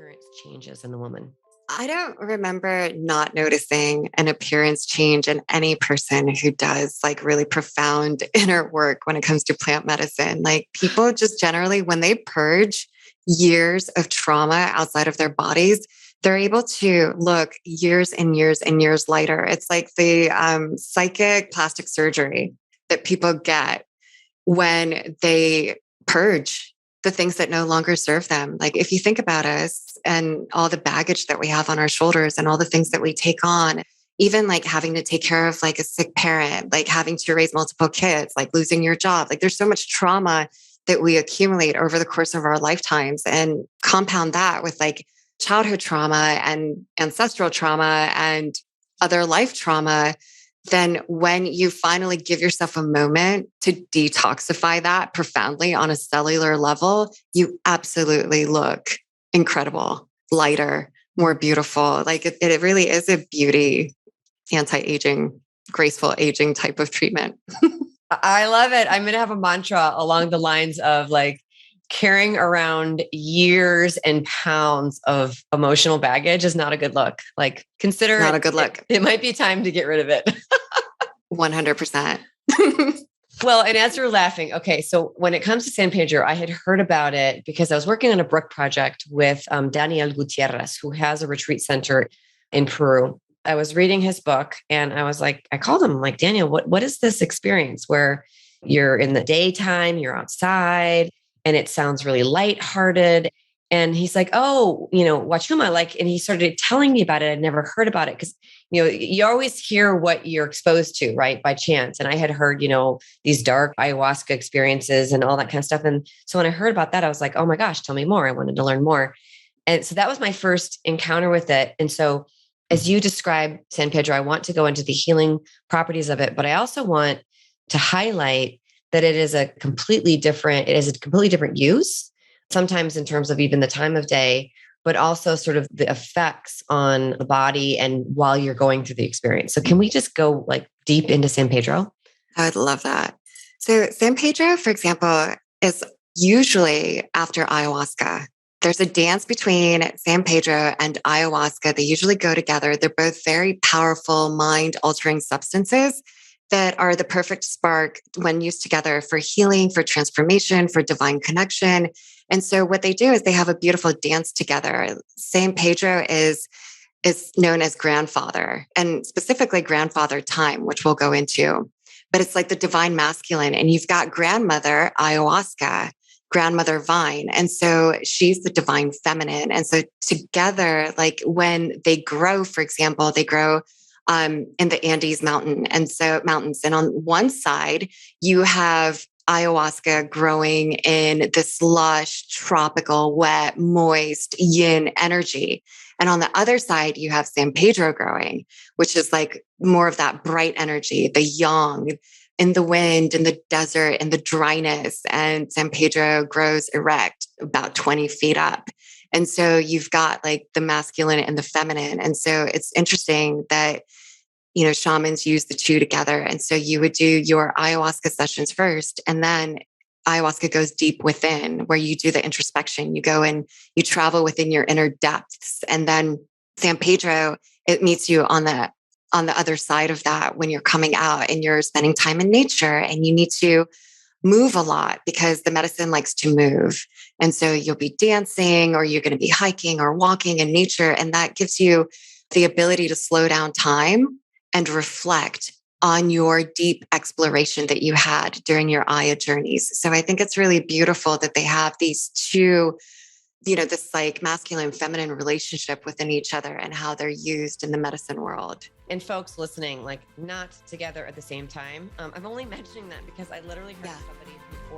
appearance changes in the woman? I don't remember not noticing an appearance change in any person who does like really profound inner work when it comes to plant medicine. Like people just generally, when they purge years of trauma outside of their bodies, they're able to look years and years and years later. It's like the psychic plastic surgery that people get when they purge the things that no longer serve them. Like if you think about us and all the baggage that we have on our shoulders and all the things that we take on, even like having to take care of like a sick parent, like having to raise multiple kids, like losing your job, like there's so much trauma that we accumulate over the course of our lifetimes, and compound that with like childhood trauma and ancestral trauma and other life trauma. Then when you finally give yourself a moment to detoxify that profoundly on a cellular level, you absolutely look incredible, lighter, more beautiful. Like it really is a beauty, anti-aging, graceful aging type of treatment. I love it. I'm going to have a mantra along the lines of like carrying around years and pounds of emotional baggage is not a good look. Like consider not a good look. It might be time to get rid of it. 100%. Well, and as you're laughing, okay, so when it comes to San Pedro, I had heard about it because I was working on a book project with Daniel Gutierrez, who has a retreat center in Peru. I was reading his book and I was like, I called him like, Daniel, what is this experience where you're in the daytime, you're outside, and it sounds really lighthearted. And he's like, oh, Wachuma, like, and he started telling me about it. I'd never heard about it because, you always hear what you're exposed to, right? By chance. And I had heard, these dark ayahuasca experiences and all that kind of stuff. And so when I heard about that, I was like, oh my gosh, tell me more. I wanted to learn more. And so that was my first encounter with it. And so as you describe San Pedro, I want to go into the healing properties of it, but I also want to highlight that it is a completely different use, sometimes in terms of even the time of day, but also sort of the effects on the body and while you're going through the experience. So can we just go like deep into San Pedro? I would love that. So San Pedro, for example, is usually after ayahuasca. There's a dance between San Pedro and ayahuasca. They usually go together. They're both very powerful mind-altering substances that are the perfect spark when used together for healing, for transformation, for divine connection. And so what they do is they have a beautiful dance together. San Pedro is known as grandfather, and specifically grandfather time, which we'll go into. But it's like the divine masculine. And you've got grandmother ayahuasca, grandmother vine. And so she's the divine feminine. And so together, like when they grow, for example, they grow in the Andes mountains. And on one side, you have ayahuasca growing in this lush, tropical, wet, moist yin energy. And on the other side, you have San Pedro growing, which is like more of that bright energy, the yang, in the wind, in the desert, in the dryness. And San Pedro grows erect, about 20 feet up. And so you've got like the masculine and the feminine. And so it's interesting that, shamans use the two together. And so you would do your ayahuasca sessions first, and then ayahuasca goes deep within, where you do the introspection. You go and you travel within your inner depths. And then San Pedro, it meets you on the other side of that when you're coming out and you're spending time in nature, and you need to move a lot because the medicine likes to move. And so you'll be dancing, or you're going to be hiking or walking in nature. And that gives you the ability to slow down time and reflect on your deep exploration that you had during your Aya journeys. So I think it's really beautiful that they have these two, this like masculine feminine relationship within each other and how they're used in the medicine world. And folks listening, like not together at the same time. I'm only mentioning that because I literally heard somebody who